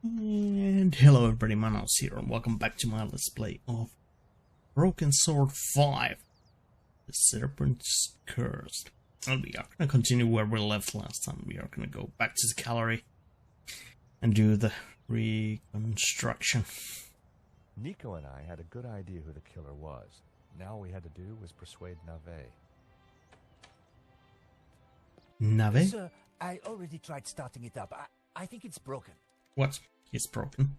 And hello everybody, Manos here, and welcome back to my Let's Play of Broken Sword 5, The Serpent's Cursed. And we are going to continue where we left last time. We are going to go back to the gallery and do the reconstruction. Nico and I had a good idea who the killer was. Now all we had to do was persuade Nave. Nave? Sir, I already tried starting it up. I think it's broken. What? It's broken.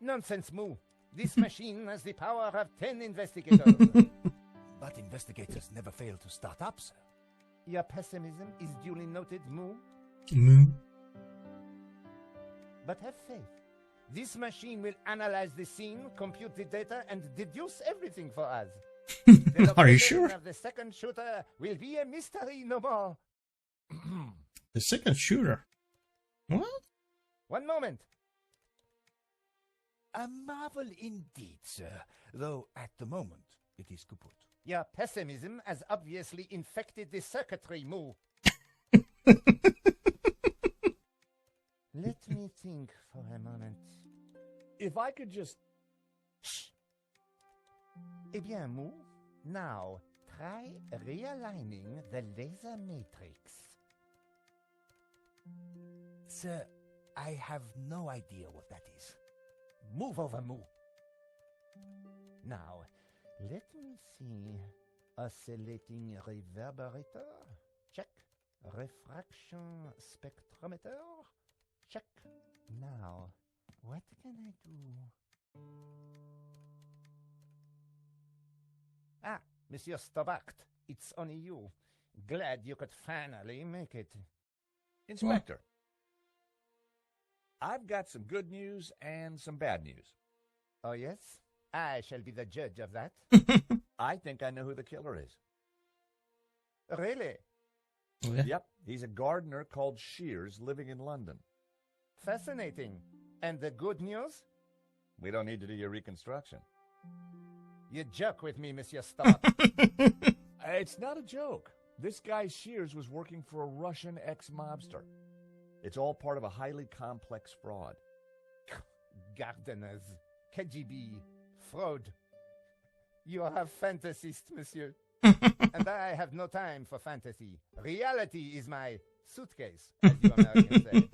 Nonsense, Moo. This machine has the power of 10 investigators. But investigators never fail to start up, sir. Your pessimism is duly noted, Moo. Moo? But have faith. This machine will analyze the scene, compute the data, and deduce everything for us. Are you sure? Of the second shooter will be a mystery no more. The second shooter? What? One moment. A marvel indeed, sir. Though at the moment it is kaput. Your pessimism has obviously infected the circuitry, Moo. Let me think for a moment. If I could just... Shh. Eh bien, Moo, now try realigning the laser matrix. Sir, I have no idea what that is. Move over, Moo. Now, let me see. Oscillating reverberator? Check. Refraction spectrometer? Check. Now, what can I do? Ah, Monsieur Stobart, it's only you. Glad you could finally make it. Inspector, I've got some good news and some bad news. Oh, yes? I shall be the judge of that. I think I know who the killer is. Really? Okay. Yep, he's a gardener called Shears living in London. Fascinating. And the good news? We don't need to do your reconstruction. You joke with me, Monsieur Stobart. It's not a joke. This guy Shears was working for a Russian ex-mobster. It's all part of a highly complex fraud. Gardeners, KGB, fraud. You are a fantasist, monsieur. And I have no time for fantasy. Reality is my suitcase, as you Americans say.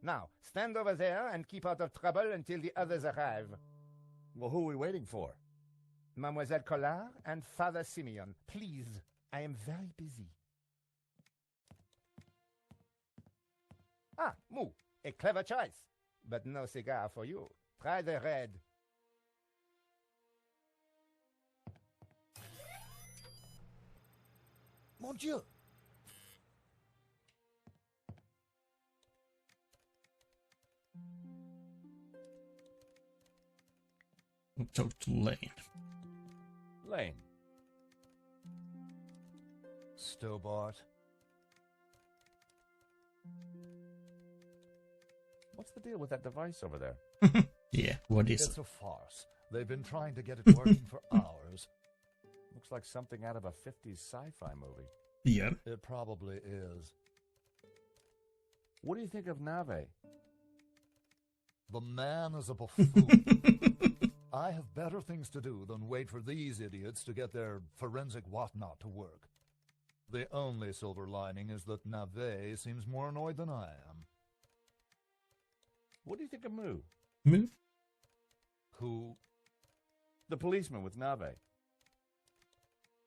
Now, stand over there and keep out of trouble until the others arrive. Well, who are we waiting for? Mademoiselle Collard and Father Simeon, please. I am very busy. Ah, Moo, a clever choice. But no cigar for you. Try the red. Mon Dieu! Talk to Lane. Lane. Stobart. What's the deal with that device over there? Yeah, what is It's it? a farce. They've been trying to get it working for hours. Looks like something out of a 50s sci-fi movie. Yeah. It probably is. What do you think of Nave? The man is a buffoon. I have better things to do than wait for these idiots to get their forensic whatnot to work. The only silver lining is that Nave seems more annoyed than I am. What do you think of Moo? Move? Who, The policeman with Nave.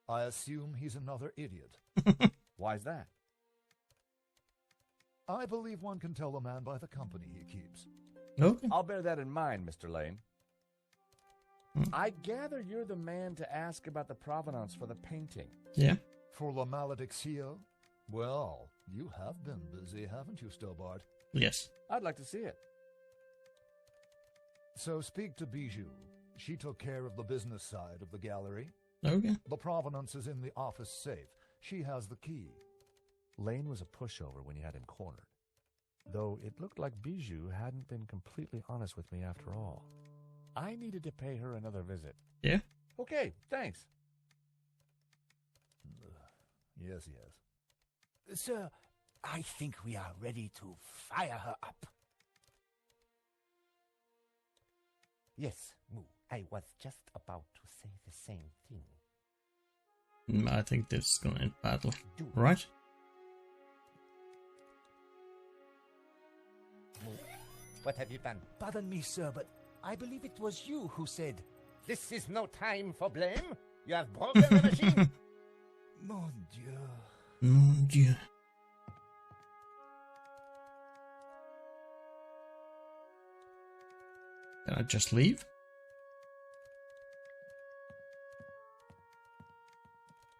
I assume he's another idiot. Why's that? I believe one can tell a man by the company he keeps. Okay. I'll bear that in mind, Mr. Lane. I gather you're the man to ask about the provenance for the painting. Yeah. For La Maledictio? Well, you have been busy, haven't you, Stobart? Yes. I'd like to see it. So speak to Bijou. She took care of the business side of the gallery. Okay. The provenance is in the office safe. She has the key. Lane was a pushover when you had him cornered. Though it looked like Bijou hadn't been completely honest with me after all. I needed to pay her another visit. Yeah. Okay, thanks. Yes. Sir, I think we are ready to fire her up. Yes, Moo. I was just about to say the same thing. I think this is gonna end badly. Do it. Right? Moo, what have you done? Pardon me, sir, but I believe it was you who said, This is no time for blame. You have broken the machine. Mon Dieu. Mon Dieu. Can I just leave?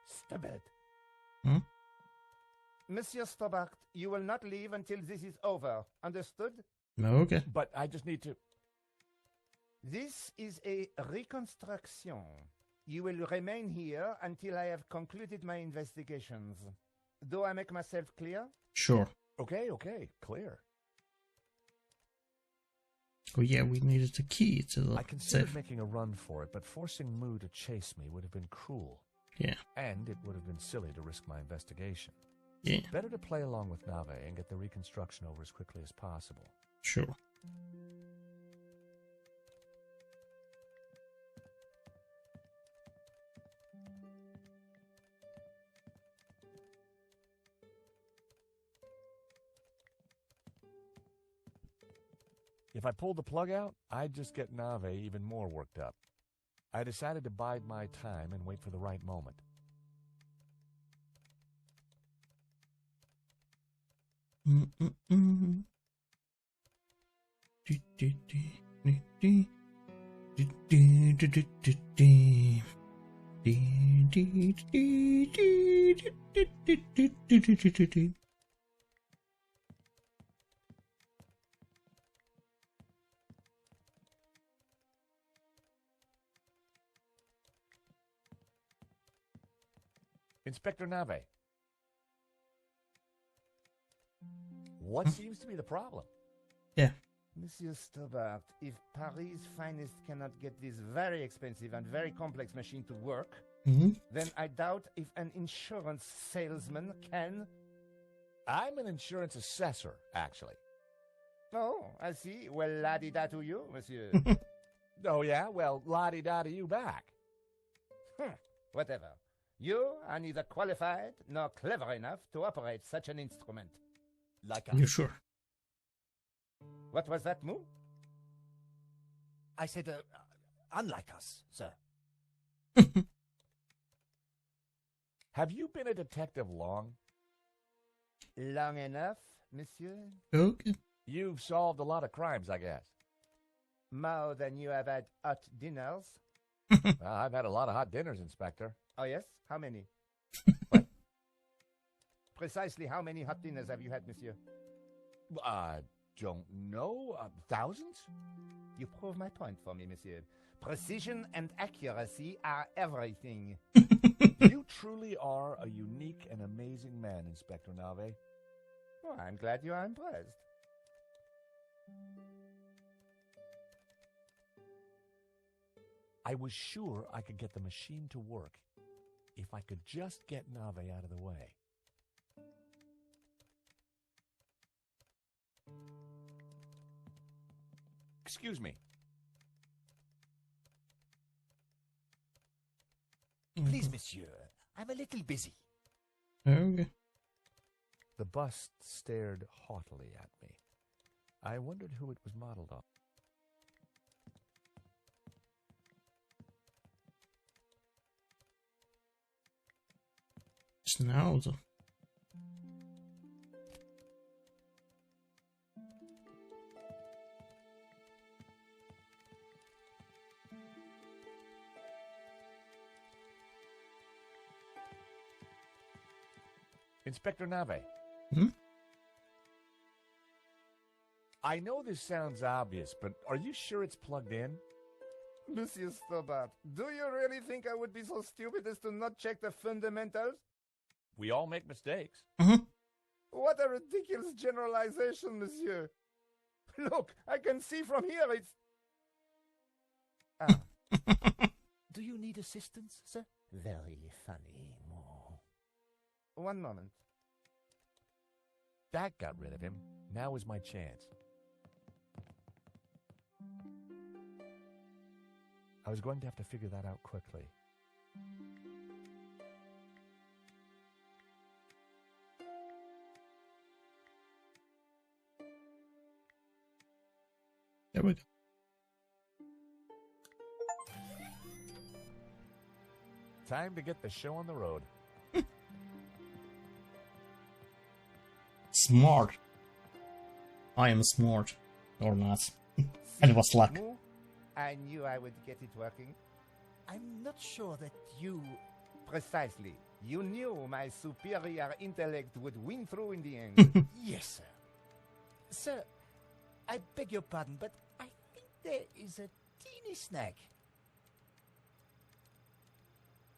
Stubborn. Hmm? Monsieur Stobart, you will not leave until this is over. Understood? No, okay. But I just need to... This is a reconstruction. You will remain here until I have concluded my investigations. Do I make myself clear? Sure. Okay, clear. Oh yeah, we needed the key to the I considered safe. making a run for it, but forcing Moo to chase me would have been cruel. Yeah. And it would have been silly to risk my investigation. Yeah, Better to play along with Nave and get the reconstruction over as quickly as possible. sure. If I pulled the plug out, I'd just get Nave even more worked up. I decided to bide my time and wait for the right moment. Inspector Nave. What seems to be the problem? Yeah. Monsieur Stobart, if Paris' finest cannot get this very expensive and very complex machine to work, then I doubt if an insurance salesman can. I'm an insurance assessor, actually. Oh, I see. Well, la-di-da to you, monsieur. Oh, yeah? Well, la-di-da to you back. Whatever. You are neither qualified nor clever enough to operate such an instrument. like You us. sure? What was that, Moo? I said, unlike us, sir. Have you been a detective long? Long enough, monsieur? Okay. You've solved a lot of crimes, I guess. More than you have had hot dinners. I've had a lot of hot dinners, Inspector. Oh, yes? How many? Precisely how many hot dinners have you had, monsieur? I don't know. Thousands? You prove my point for me, monsieur. Precision and accuracy are everything. You truly are a unique and amazing man, Inspector Nave. Oh, I'm glad you are impressed. I was sure I could get the machine to work if I could just get Nave out of the way. Excuse me. Please, monsieur, I'm a little busy. Okay. The bust stared haughtily at me. I wondered who it was modeled on. Schnauzer. Inspector Nave. Hmm? I know this sounds obvious, but are you sure it's plugged in? Monsieur Stobart, do you really think I would be so stupid as to not check the fundamentals? We all make mistakes. What a ridiculous generalization, monsieur. Look, I can see from here it's... Ah. Do you need assistance, sir? Very funny, Mo. One moment. That got rid of him. Now is my chance. I was going to have to figure that out quickly. There we go. Time to get the show on the road. Smart. I am smart. Or not. And it was luck. Moo, I knew I would get it working. I'm not sure that you... Precisely. You knew my superior intellect would win through in the end. Yes, sir. Sir, I beg your pardon, but I think there is a teeny snag.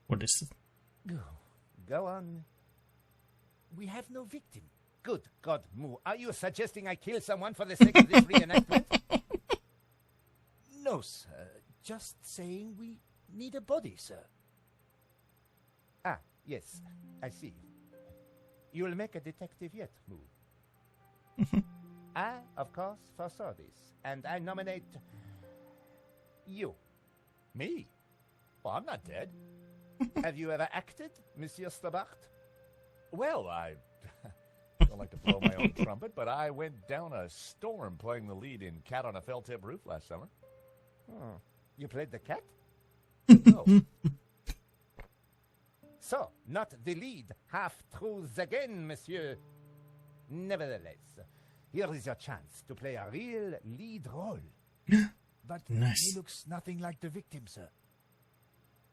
What is it? Go on. We have no victim. Good God, Moo. Are you suggesting I kill someone for the sake of this reenactment? No, sir. Just saying we need a body, sir. Ah, yes. I see. You'll make a detective yet, Moo. I, of course, foresaw this, and I nominate you. Me? Well, I'm not dead. Have you ever acted, Monsieur Stobart? Well, I don't like to blow my own trumpet, but I went down a storm playing the lead in Cat on a Felt-Tip Roof last summer. Oh, you played the cat? No. So, not the lead. Half-truths again, monsieur. Nevertheless, here is your chance to play a real lead role. But Nice. he looks nothing like the victim, sir.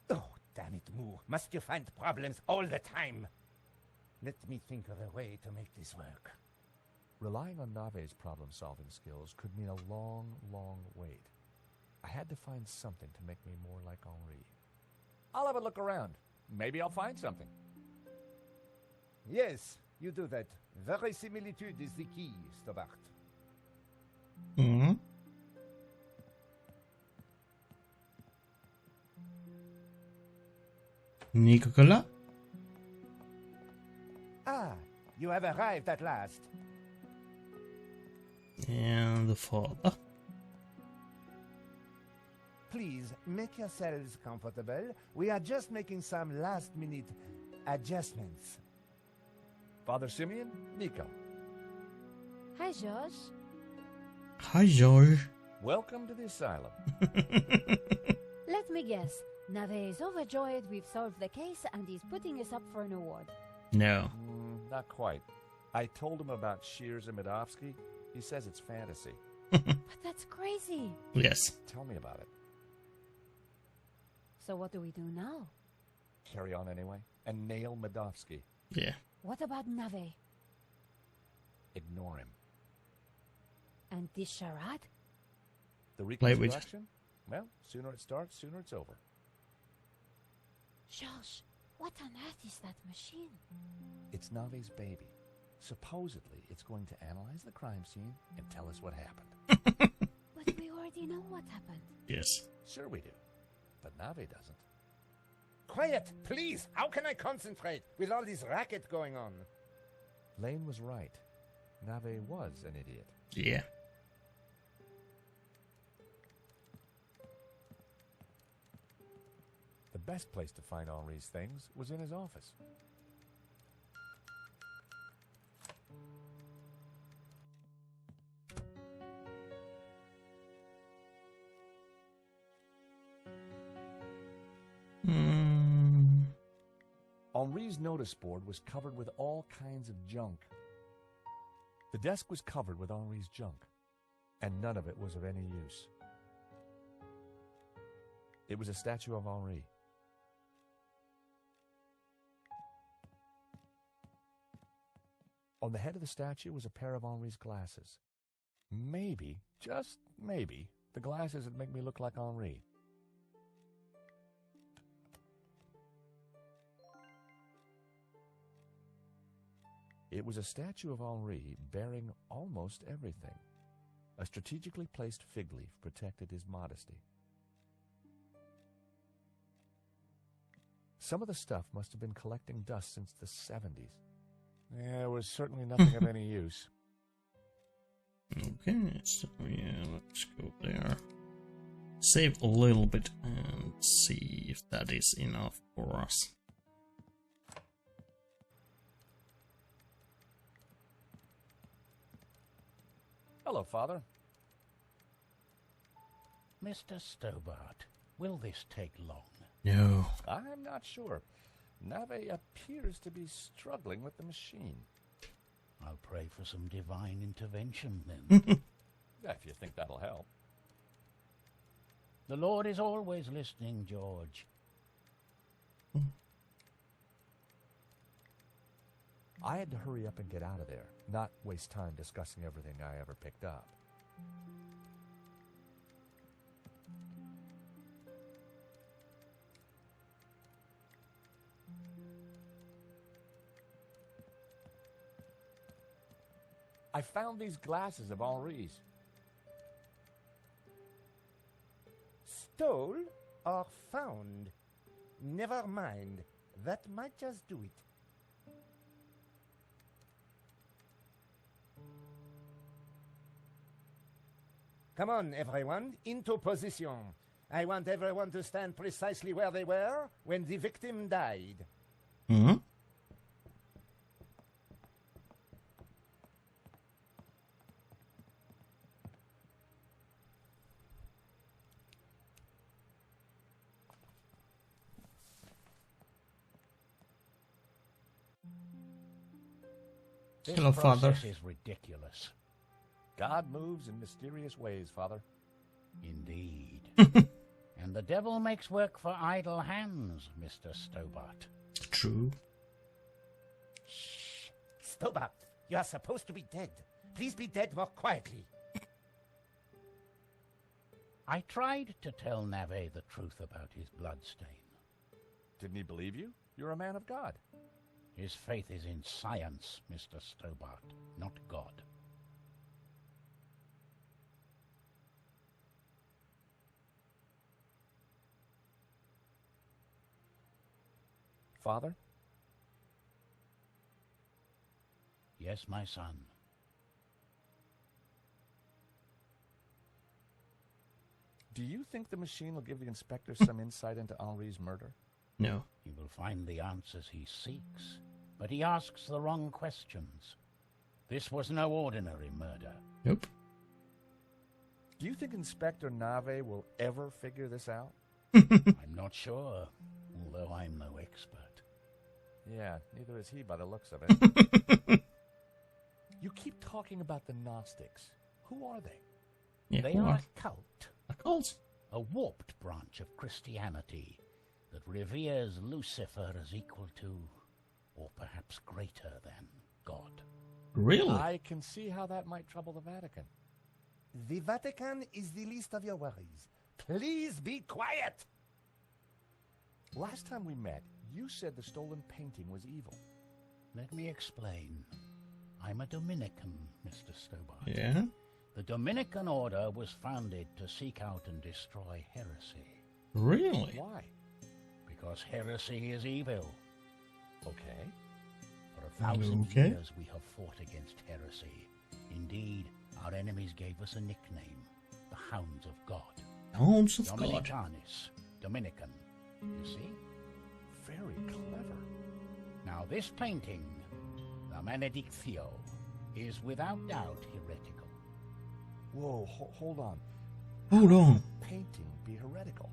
Oh, damn it, Moo. Must you find problems all the time? Let me think of a way to make this work. Relying on Nave's problem-solving skills could mean a long, long wait. I had to find something to make me more like Henri. I'll have a look around. Maybe I'll find something. Yes, you do that. Verisimilitude is the key, Stobart. Mm-hmm. Nicola? Ah, you have arrived at last. And the father. Please, make yourselves comfortable. We are just making some last-minute adjustments. Father Simeon, Nico. Hi, George. Hi, George. Welcome to the asylum. Let me guess. Nave is overjoyed we've solved the case and he's putting us up for an award. No. Not quite. I told him about Shears and Medovsky. He says it's fantasy. But that's crazy. Yes. Tell me about it. So what do we do now? Carry on anyway. And nail Medovsky. Yeah. What about Nave? Ignore him. And this charade? The Play with- reconstruction? Well, sooner it starts, sooner it's over. George, what on earth is that machine? It's Nave's baby. Supposedly, it's going to analyze the crime scene and tell us what happened. But we already know what happened. Yes. Sure we do. But Nave doesn't. Quiet, please. How can I concentrate with all this racket going on? Lane was right. Nave was an idiot. Yeah. The best place to find Henri's things was in his office. Henri's notice board was covered with all kinds of junk. The desk was covered with Henri's junk, and none of it was of any use. It was a statue of Henri. On the head of the statue was a pair of Henri's glasses. Maybe, just maybe, the glasses would make me look like Henri. It was a statue of Henri bearing almost everything. A strategically placed fig leaf protected his modesty. Some of the stuff must have been collecting dust since the 70s. Yeah, it was certainly nothing of any use. Okay, so yeah, let's go there. Save a little bit. Let's see if that is enough for us. Hello, Father. Mr. Stobart, will this take long? No. I'm not sure. Nave appears to be struggling with the machine. I'll pray for some divine intervention then. If you think that'll help. The Lord is always listening, George. I had to hurry up and get out of there, not waste time discussing everything I ever picked up. I found these glasses of Henri's. Stole or found? Never mind. That might just do it. Come on, everyone, into position. I want everyone to stand precisely where they were when the victim died. Hmm? This Hello, Father. process is ridiculous. God moves in mysterious ways, Father. Indeed. And the devil makes work for idle hands, Mr. Stobart. True. Shh. Stobart, you are supposed to be dead. Please be dead more quietly. I tried to tell Nave the truth about his bloodstain. Didn't he believe you? You're a man of God. His faith is in science, Mr. Stobart, not God. Father? Yes, my son. Do you think the machine will give the inspector some insight into Henri's murder? No. He will find the answers he seeks, but he asks the wrong questions. This was no ordinary murder. Nope. Do you think Inspector Nave will ever figure this out? I'm not sure, although I'm no expert. Yeah, neither is he by the looks of it. You keep talking about the Gnostics. Who are they? Yeah, They who are are a cult, a cult? a warped branch of Christianity that reveres Lucifer as equal to, or perhaps greater than, God. Really? I can see how that might trouble the Vatican. The Vatican is the least of your worries. Please be quiet. Last time we met, you said the stolen painting was evil. Let me explain. I'm a Dominican, Mr. Stobart. Yeah? The Dominican order was founded to seek out and destroy heresy, Really? Why? because heresy is evil. Okay. For 1,000 Okay. years we have fought against heresy. Indeed, our enemies gave us a nickname, the Hounds of God. Hounds of God. Dominicanis, Dominican, you see? Very clever. Now this painting, the Benedictio, is without doubt heretical. Whoa, hold on. Hold on. Painting be heretical.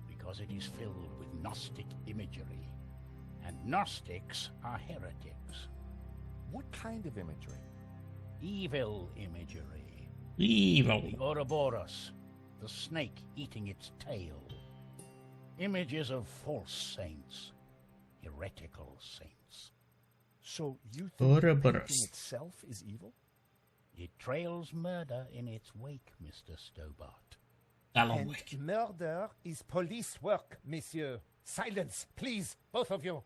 Because it is filled with Gnostic imagery, and Gnostics are heretics. What kind of imagery? Evil imagery. Evil. The Ouroboros, the snake eating its tail. Images of false saints, heretical saints. So you think the Ouroboros. painting itself is evil? It trails murder in its wake, Mr. Stobart. Alan And Wake. murder is police work, monsieur. Silence, please, both of you.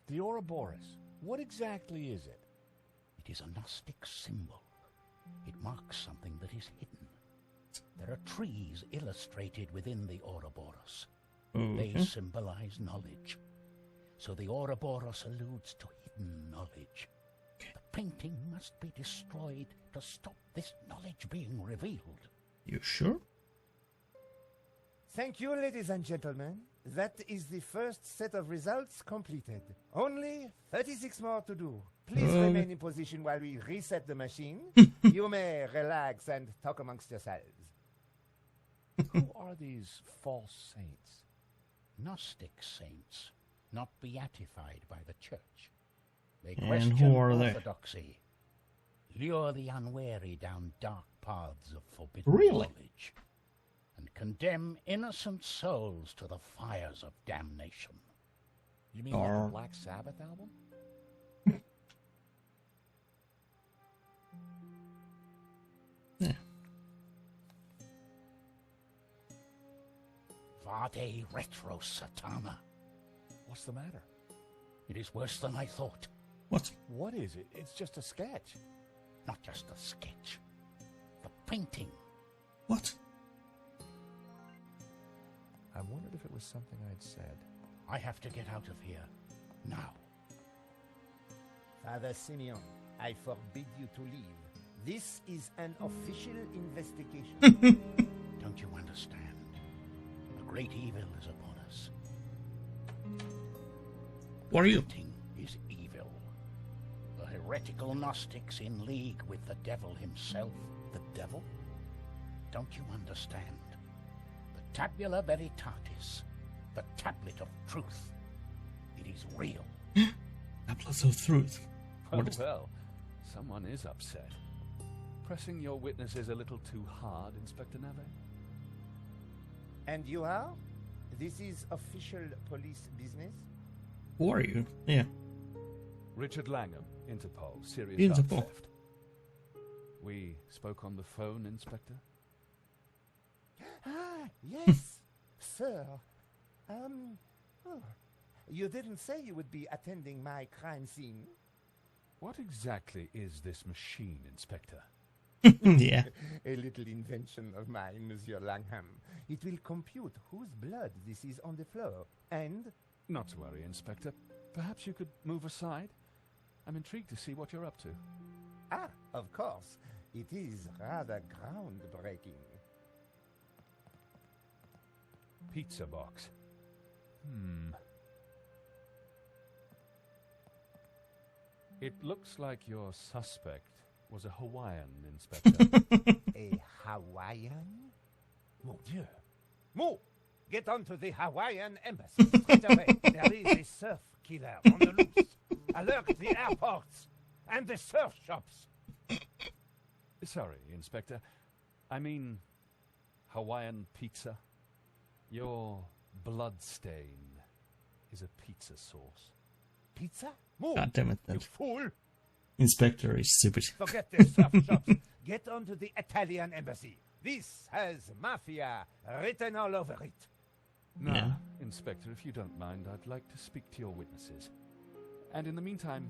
The Ouroboros. What exactly is it? It is a Gnostic symbol. It marks something that is hidden. There are trees illustrated within the Ouroboros. They Okay. symbolize knowledge. So the Ouroboros alludes to hidden knowledge. The painting must be destroyed to stop this knowledge being revealed. You sure? Thank you, ladies and gentlemen. That is the first set of results completed. Only 36 more to do. Please remain in position while we reset the machine. You may relax and talk amongst yourselves. Who are these false saints? Gnostic saints, not beatified by the church. They And question who are they? orthodoxy, lure the unwary down dark paths of forbidden Really? knowledge, and condemn innocent souls to the fires of damnation. You mean like Or- the Black Sabbath album? Yeah. Vade retro satana. What's the matter? It is worse than I thought. What? What is it? It's just a sketch. Not just a sketch. The painting. What? I wondered if it was something I'd said. I have to get out of here. Now. Father Simeon, I forbid you to leave. This is an official investigation. Don't you understand? A great evil is upon us. What are you? Painting is evil. The heretical Gnostics in league with the devil himself. The devil? Don't you understand? The tabula veritatis, the tablet of truth. It is real. Tablets of truth. What is well, someone is upset. Pressing your witnesses a little too hard, Inspector Nave? And you are? This is official police business? Who are you? Yeah. Richard Langham, Interpol, serious Interpol. art theft. We spoke on the phone, Inspector? Ah, yes, sir. You didn't say you would be attending my crime scene. What exactly is this machine, Inspector? Yeah. A little invention of mine, Monsieur Langham. It will compute whose blood this is on the floor, and... Not to worry, Inspector. Perhaps you could move aside? I'm intrigued to see what you're up to. Ah, of course. It is rather groundbreaking. Pizza box. It looks like your suspect was a Hawaiian, Inspector. A Hawaiian? Mon Dieu. Mo, get onto the Hawaiian embassy straight away. There is a surf killer on the loose. Alert the airports and the surf shops. Sorry, Inspector. I mean, Hawaiian pizza. Your blood stain is a pizza sauce. Pizza? Mo, God damn it, you that fool. inspector is stupid. Forget the surf shops. Get onto the Italian embassy. This has mafia written all over it. Now, Yeah. Inspector, if you don't mind, I'd like to speak to your witnesses. And in the meantime,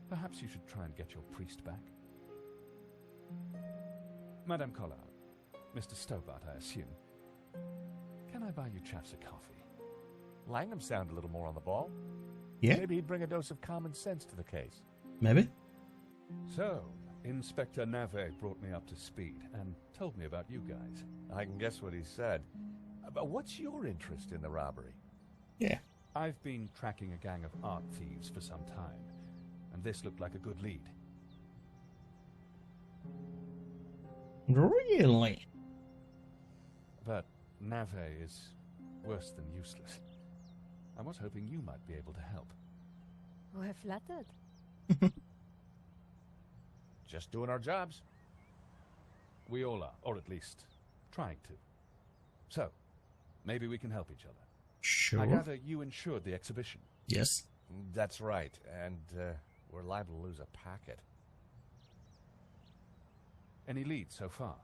perhaps you should try and get your priest back. Madame Collard, Mr. Stobart, I assume. Can I buy you chaps a coffee? Langham sounded a little more on the ball. Yeah, Maybe he'd bring a dose of common sense to the case. maybe. So, Inspector Nave brought me up to speed and told me about you guys. I can guess what he said. But what's your interest in the robbery? Yeah. I've been tracking a gang of art thieves for some time, and this looked like a good lead. Really? But Nave is worse than useless. I was hoping you might be able to help. We're flattered. Just doing our jobs. We all are, or at least trying to. So, maybe we can help each other. Sure. I gather you insured the exhibition. Yes. That's right. And we're liable to lose a packet. Any leads so far?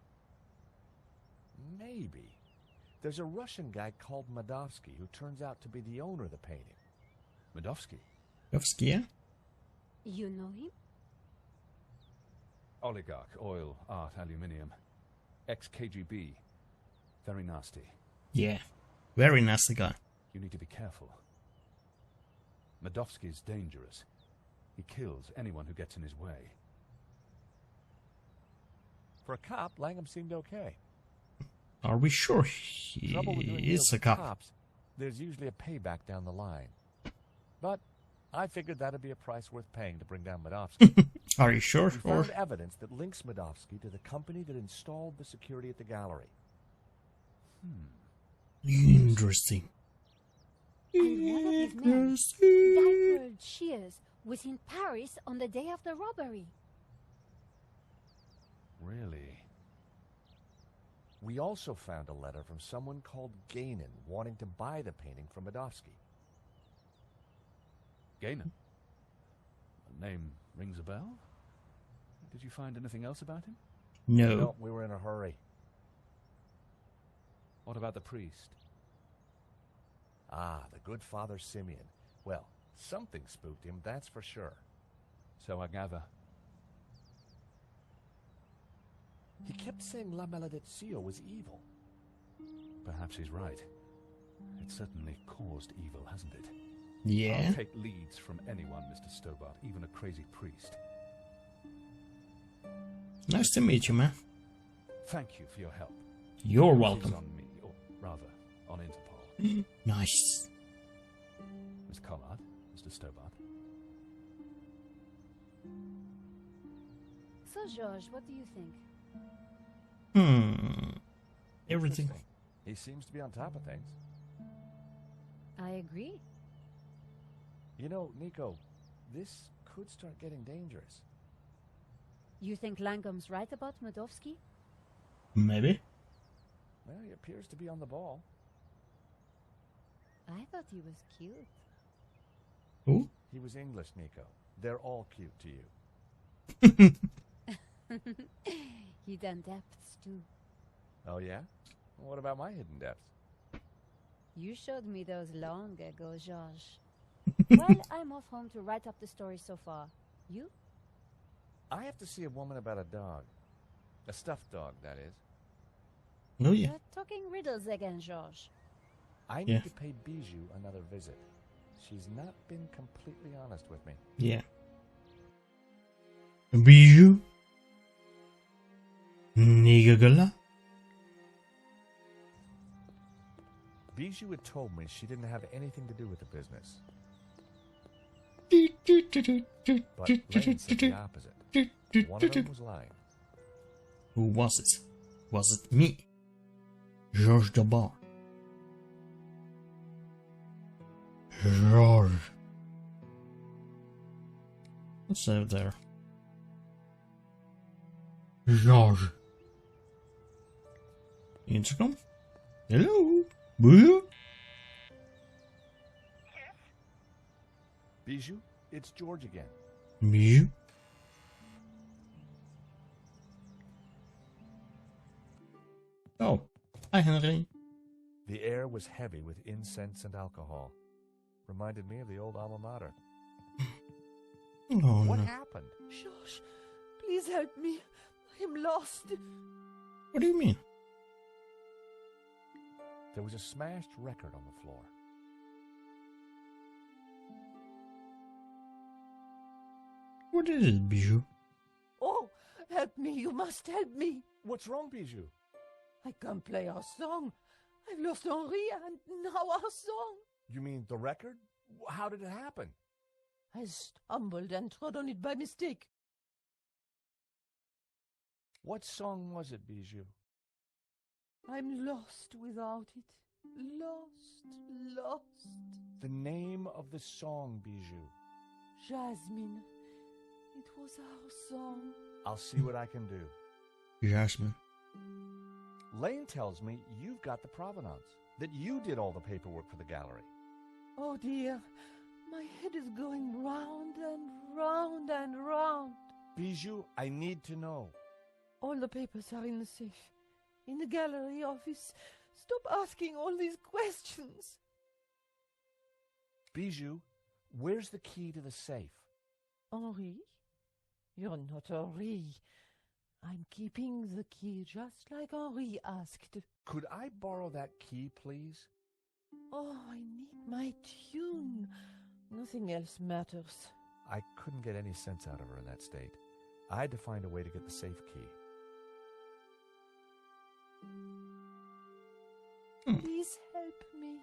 Maybe. There's a Russian guy called Madovsky who turns out to be the owner of the painting. Madovsky? Yovsky, You know him? Oligarch, oil, art, aluminium. Ex-KGB. Very nasty. yeah. Very nasty guy. You need to be careful. Madovsky's dangerous. He kills anyone who gets in his way. For a cop, Langham seemed okay. Are we sure Trouble with doing he deals is a with cop? cops, there's usually a payback down the line. But I figured that'd be a price worth paying to bring down Medovsky. Are you sure? We Or found evidence that links Medovsky to the company that installed the security at the gallery. interesting. And one of his men, Interesting. Diaper Shears, was in Paris on the day of the robbery. Really? We also found a letter from someone called Gainan wanting to buy the painting from Medovsky. Gainan? The name rings a bell. Did you find anything else about him? No. No, we were in a hurry. What about the priest? Ah, the good Father Simeon. Well, something spooked him, that's for sure. So I gather. He kept saying La Maledizio was evil. Perhaps he's right. It certainly caused evil, hasn't it? Yeah. I'll take leads from anyone, Mr. Stobart, even a crazy priest. Nice to meet you, man. Thank you for your help. You're This welcome. is on me, or rather, on Interpol. Nice. Miss Collard, Mr. Stobart. So, George, what do you think? Everything. Interesting. He seems to be on top of things. I agree. You know, Nico, this could start getting dangerous. You think Langham's right about Medovsky? Maybe. Well, he appears to be on the ball. I thought he was cute. Who? He was English, Nico. They're all cute to you. Hidden depths, too. Oh, yeah? What about my hidden depths? You showed me those long ago, George. Well, I'm off home to write up the story so far. You? I have to see a woman about a dog. A stuffed dog, that is. Oh, yeah. You're talking riddles again, George. I Yeah. need to pay Bijou another visit. She's not been completely honest with me. Yeah. Bijou? Nigagala? Bijou had told me she didn't have anything to do with the business. But Lane said the opposite. One of them was lying. Who was it? Was it me? George the Bar. George. What's over there? George. Intercom? Hello? Boo? Bijou, it's George again. Bijou? Oh, hi Henry. The air was heavy with incense and alcohol. Reminded me of the old alma mater. Oh What no. happened? George, please help me. I am lost. What do you mean? There was a smashed record on the floor. What is it, Bijou? Oh, help me. You must help me. What's wrong, Bijou? I can't play our song. I've lost Henri and now our song. You mean the record? How did it happen? I stumbled and trod on it by mistake. What song was it, Bijou? I'm lost without it. Lost. The name of the song, Bijou. Jasmine. It was our song. I'll see what I can do. Jasmine. Lane tells me you've got the provenance, that you did all the paperwork for the gallery. Oh dear. My head is going round and round and round. Bijou, I need to know. All the papers are in the safe. In the gallery office. Stop asking all these questions. Bijou, where's the key to the safe? Henri? You're not Henri. I'm keeping the key just like Henri asked. Could I borrow that key, please? Oh, I need my tune. Nothing else matters. I couldn't get any sense out of her in that state. I had to find a way to get the safe key. Please help me.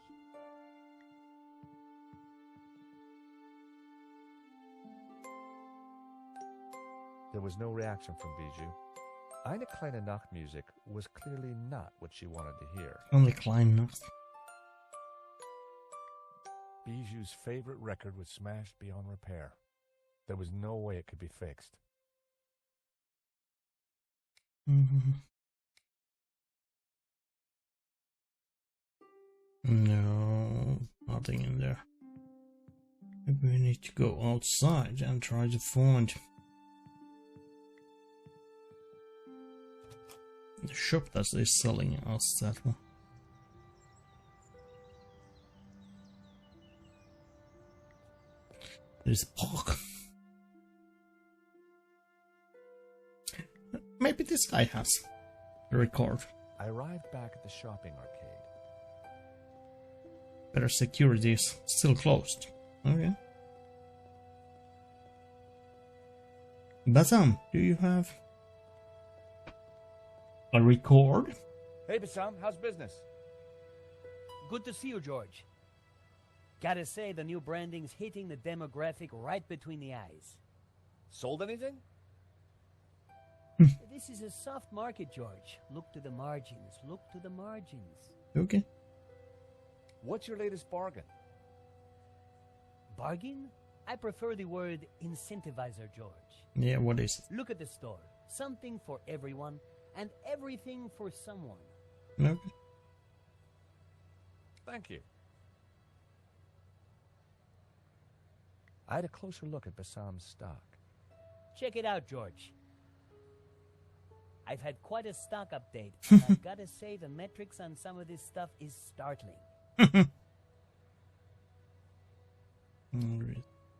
There was no reaction from Bijou. Eine kleine Nachtmusik was clearly not what she wanted to hear. Only kleine Nacht. Bijou's favorite record was smashed beyond repair. There was no way it could be fixed. No, nothing in there. Maybe we need to go outside and try to find the shop that is selling us that one. There's a park. Maybe this guy has a record. I arrived back at the shopping arcade. Better security is still closed. Okay. Bassam, do you have a record? Hey, Bassam, how's business? Good to see you, George. Gotta say, the new branding's hitting the demographic right between the eyes. Sold anything? This is a soft market, George. Look to the margins. Look to the margins. Okay. What's your latest bargain? Bargain? I prefer the word incentivizer, George. Yeah, what is it? Look at the store. Something for everyone, and everything for someone. Okay. Thank you. I had a closer look at Bassam's stock. Check it out, George. I've had quite a stock update, and I've gotta say the metrics on some of this stuff is startling.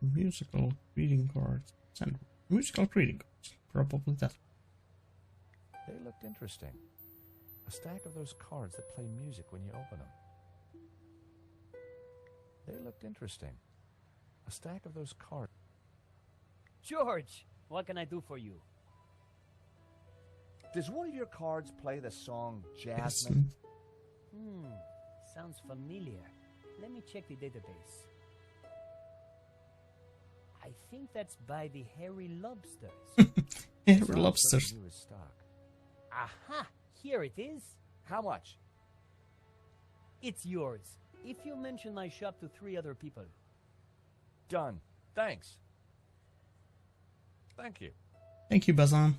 Musical greeting cards. And musical greeting cards. Probably that. They looked interesting. A stack of those cards that play music when you open them. They looked interesting. A stack of those cards. George, what can I do for you? Does one of your cards play the song Jasmine? Sounds familiar. Let me check the database. I think that's by the Hairy Lobsters. Hairy Lobsters. Stock. Aha! Here it is. How much? It's yours. If you mention my shop to 3 other people. Done. Thanks. Thank you. Thank you, Bazan.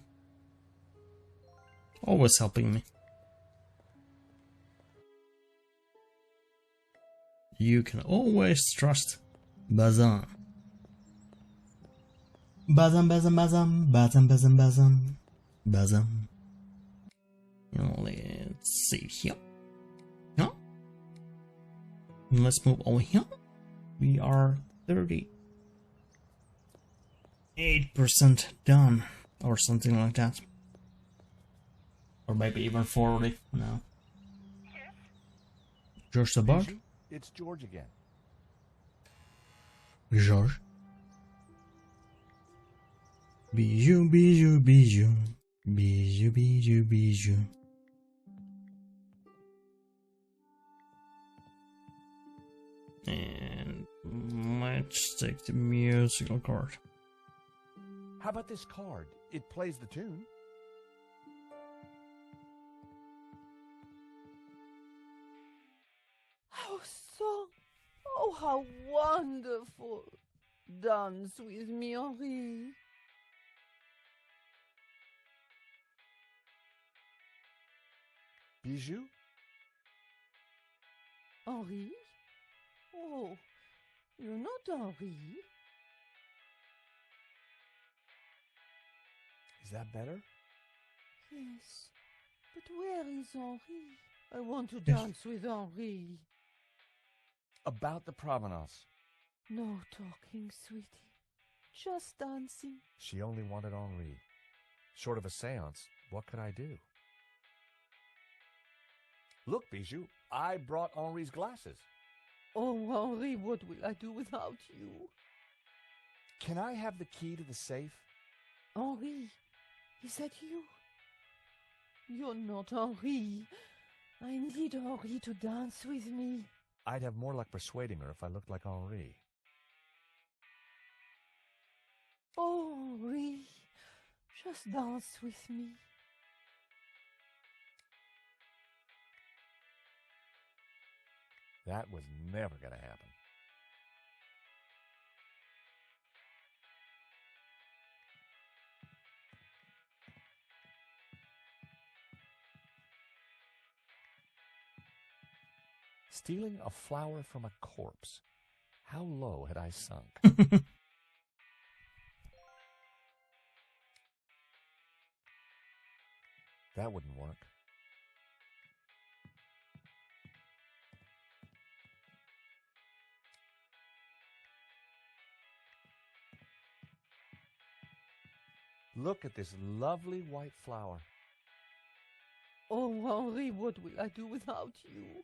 Always helping me. You can always trust Bazan. Bazan, Bazan, Bazan, Bazan, Bazan, Bazan, Bazan. Let's see here. Yeah. Let's move over here. We are 38% done, or something like that. Or maybe even 40 now. George the Bug? It's George again. George. Bijou, bijou, bijou. Bijou, bijou, bijou. And let's take the musical card. How about this card? It plays the tune. How song! Oh, how wonderful! Dance with me, Henri. Bijou? Henri? Oh, you're not Henri. Is that better? Yes, but where is Henri? I want to dance with Henri. About the provenance. No talking, sweetie. Just dancing. She only wanted Henri. Short of a seance, what could I do? Look, Bijou, I brought Henri's glasses. Oh, Henri, what will I do without you? Can I have the key to the safe? Henri, is that you? You're not Henri. I need Henri to dance with me. I'd have more luck persuading her if I looked like Henri. Oh, Henri, just dance with me. That was never going to happen. Stealing a flower from a corpse. How low had I sunk? That wouldn't work. Look at this lovely white flower. Oh, Henri, what will I do without you?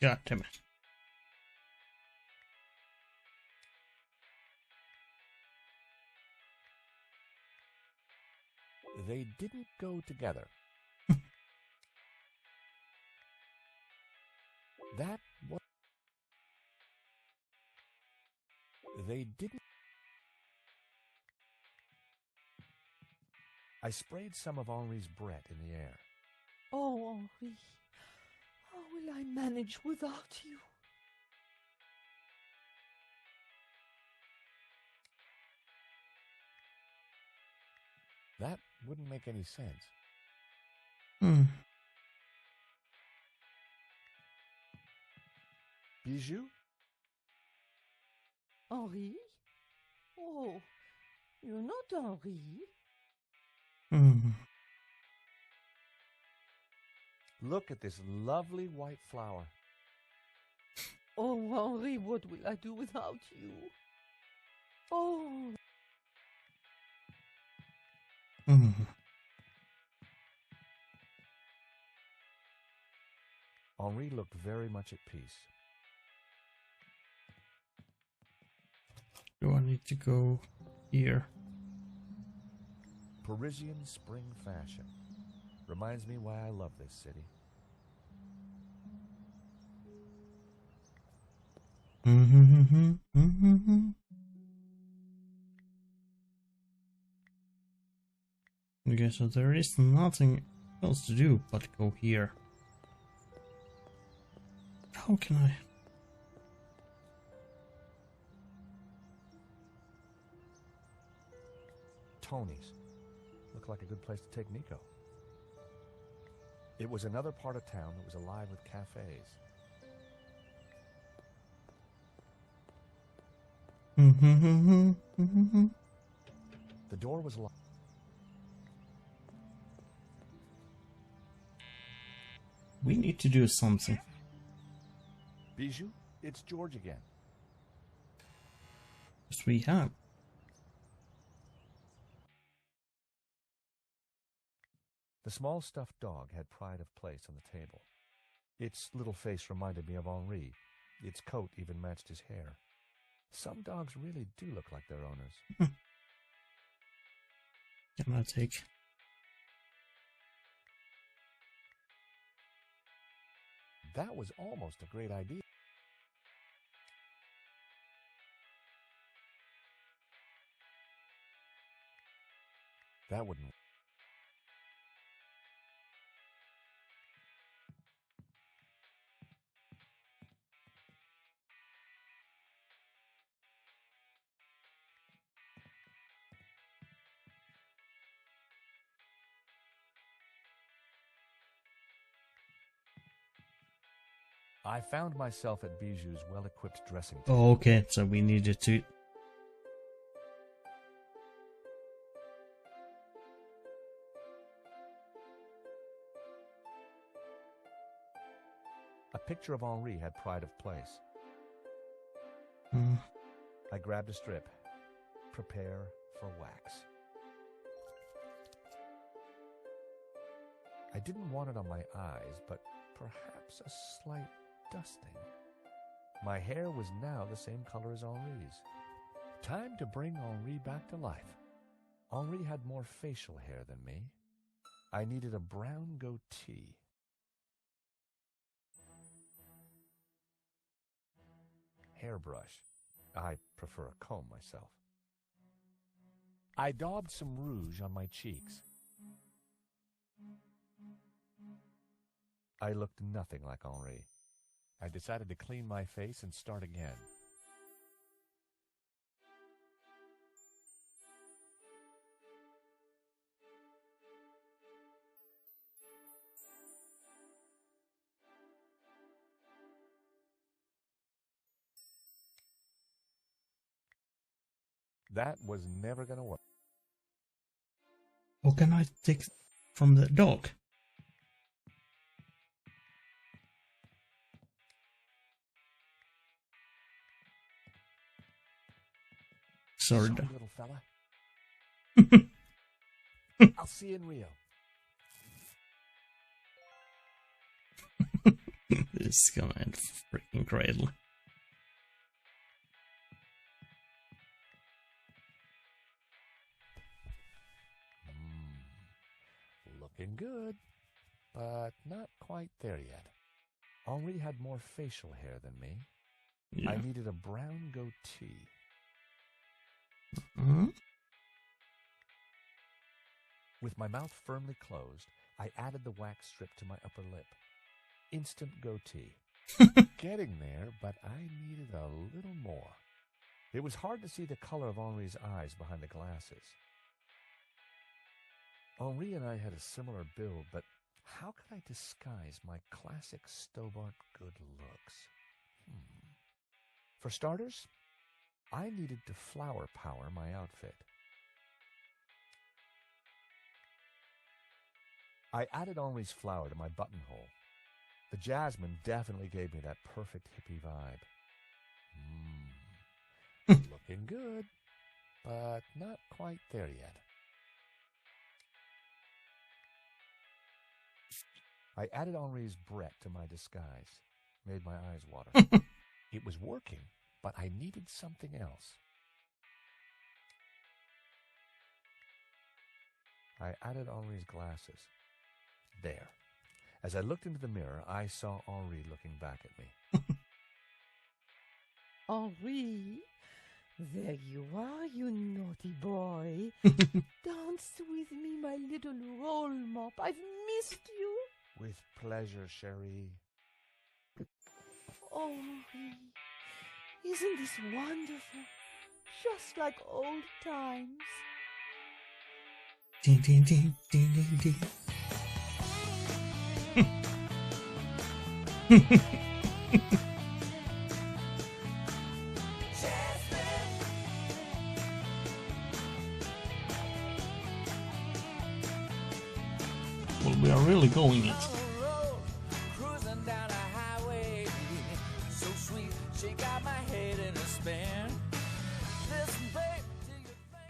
God damn it. They didn't go together. That was... They didn't... I sprayed some of Henri's Brett in the air. Oh, Henri, how will I manage without you? That wouldn't make any sense. Bijou? Henri? Oh, you're not Henri. Look at this lovely white flower. Oh, Henri, what will I do without you? Oh. Henri looked very much at peace. Do I need to go here? Parisian spring fashion. Reminds me why I love this city. Okay, so there is nothing else to do but go here. How can I? Tony's. Looked like a good place to take Nico. It was another part of town that was alive with cafes. The door was locked. We need to do something. Bijou, it's George again. Yes, we have. The small stuffed dog had pride of place on the table. Its little face reminded me of Henri. Its coat even matched his hair. Some dogs really do look like their owners. Can I take? That was almost a great idea. That wouldn't. I found myself at Bijou's well-equipped dressing table. Oh, okay, so we needed to. A picture of Henri had pride of place. I grabbed a strip. Prepare for wax. didn't want it on my eyes, but perhaps a slight dusting. My hair was now the same color as Henri's. Time to bring Henri back to life. Henri had more facial hair than me. I needed a brown goatee. Hairbrush. I prefer a comb myself. I daubed some rouge on my cheeks. I looked nothing like Henri. I decided to clean my face and start again. That was never going to work. What can I take from the dog? Sorry. Sorry, little fella. I'll see you in Rio. This is gonna end freaking greatly. Looking good, but not quite there yet. Henri had more facial hair than me. Yeah. I needed a brown goatee. Mm-hmm. With my mouth firmly closed, I added the wax strip to my upper lip. Instant goatee. Getting there, but I needed a little more. It was hard to see the color of Henri's eyes behind the glasses. Henri and I had a similar build, but how could I disguise my classic Stobart good looks? For starters, I needed to flower power my outfit. I added Henri's flower to my buttonhole. The jasmine definitely gave me that perfect hippie vibe. Looking good, but not quite there yet. I added Henri's Brett to my disguise. Made my eyes water. It was working, but I needed something else. I added Henri's glasses. There. As I looked into the mirror, I saw Henri looking back at me. Henri, there you are, you naughty boy. Dance with me, my little roll mop. I've missed you. With pleasure, Cherie. Oh, Henri, isn't this wonderful? Just like old times. Ding, ding, ding, ding, ding, ding. Well, we are really going it.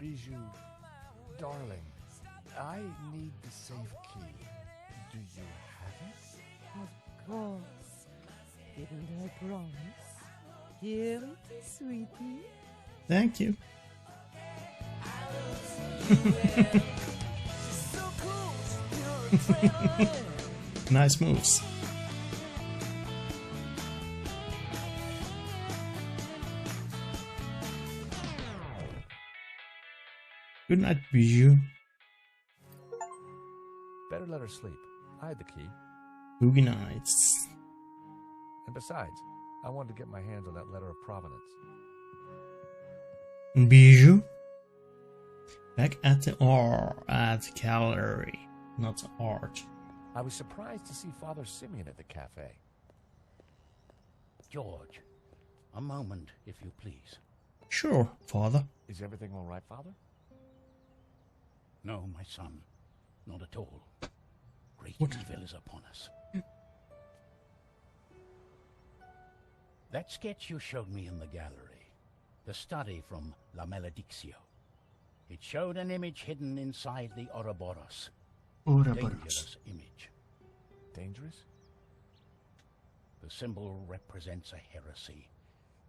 Bijou, darling, I need the safe key. Do you have it? Of course. Didn't I promise? Here it is, sweetie. Thank you. Nice moves. Good night, Bijou. Better let her sleep. I had the key. Boogie nights. And besides, I wanted to get my hands on that letter of provenance. Bijou. Back at the gallery, not art. I was surprised to see Father Simeon at the cafe. George, a moment, if you please. Sure, Father. Is everything all right, Father? No, my son, not at all. Great evil is upon us. That sketch you showed me in the gallery, the study from La Maledictio, it showed an image hidden inside the Ouroboros. Ouroboros. Dangerous image. dangerous? The symbol represents a heresy,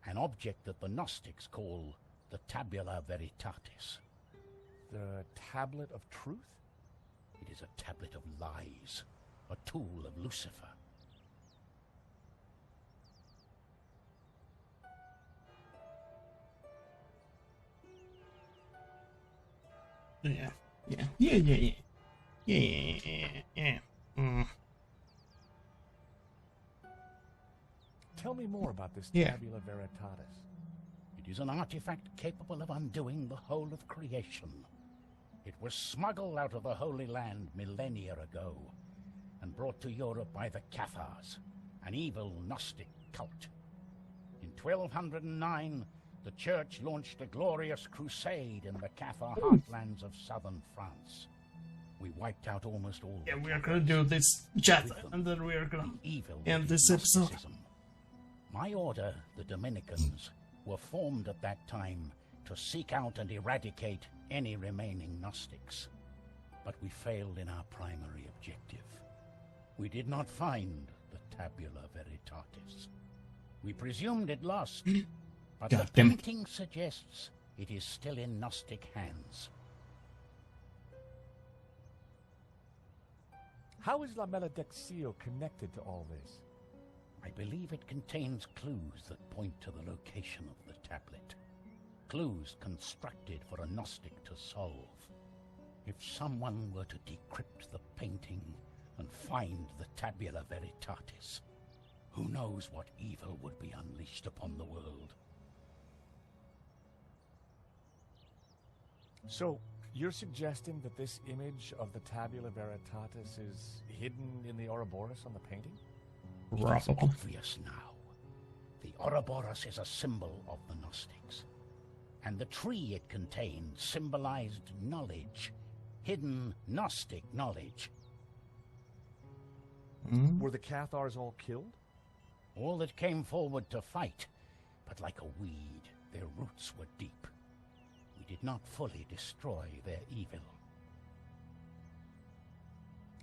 an object that the Gnostics call the Tabula Veritatis. The Tablet of Truth? It is a tablet of lies, a tool of Lucifer. Yeah. Tell me more about this Yeah. Tabula Veritatis. It is an artifact capable of undoing the whole of creation. It was smuggled out of the Holy Land millennia ago and brought to Europe by the Cathars, an evil Gnostic cult. In 1209, the Church launched a glorious crusade in the Cathar heartlands of southern France. We wiped out almost all. Yeah, we are gonna do this chat, and then we are gonna evil end this episode. My order, the Dominicans, were formed at that time to seek out and eradicate any remaining Gnostics. But we failed in our primary objective. We did not find the Tabula Veritatis. We presumed it lost, but the painting suggests it is still in Gnostic hands. How is La Maledictio connected to all this? I believe it contains clues that point to the location of the tablet. Clues constructed for a Gnostic to solve. If someone were to decrypt the painting and find the Tabula Veritatis, who knows what evil would be unleashed upon the world. So, you're suggesting that this image of the Tabula Veritatis is hidden in the Ouroboros on the painting? It is obvious now. The Ouroboros is a symbol of the Gnostics, and the tree it contained symbolized knowledge, hidden Gnostic knowledge. Were the Cathars all killed? All that came forward to fight, but like a weed, their roots were deep. We did not fully destroy their evil.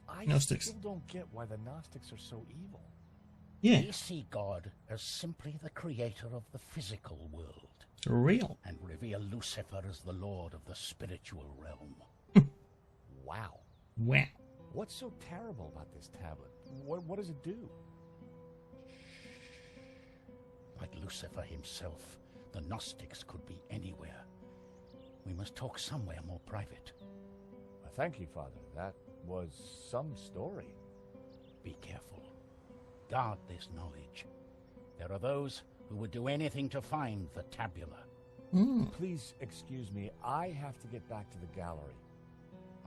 I Gnostics. still don't get why the Gnostics are so evil. Yeah. They see God as simply the creator of the physical world. Real. And revere Lucifer as the lord of the spiritual realm. Wow. Wow. What's so terrible about this tablet? What does it do? Like Lucifer himself, the Gnostics could be anywhere. We must talk somewhere more private. Thank you, Father. That was some story. Be careful. Guard this knowledge. There are those who would do anything to find the tabula. Please excuse me. I have to get back to the gallery.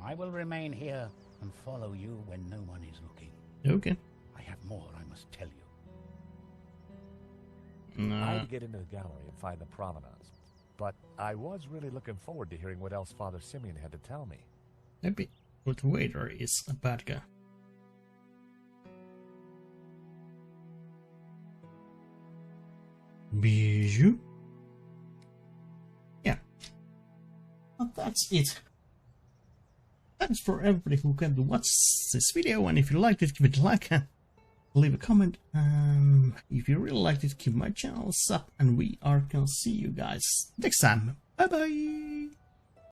I will remain here and follow you when no one is looking. Okay. I have more I must tell you. I had to get into the gallery and find the provenance. But I was really looking forward to hearing what else Father Simeon had to tell me. Maybe what waiter is a bad guy. Bijou. Yeah. But that's it. Thanks for everybody who came to watch this video, and if you liked it, give it a like and leave a comment. If you really liked it, give my channel a sub, and we are gonna see you guys next time. Bye bye.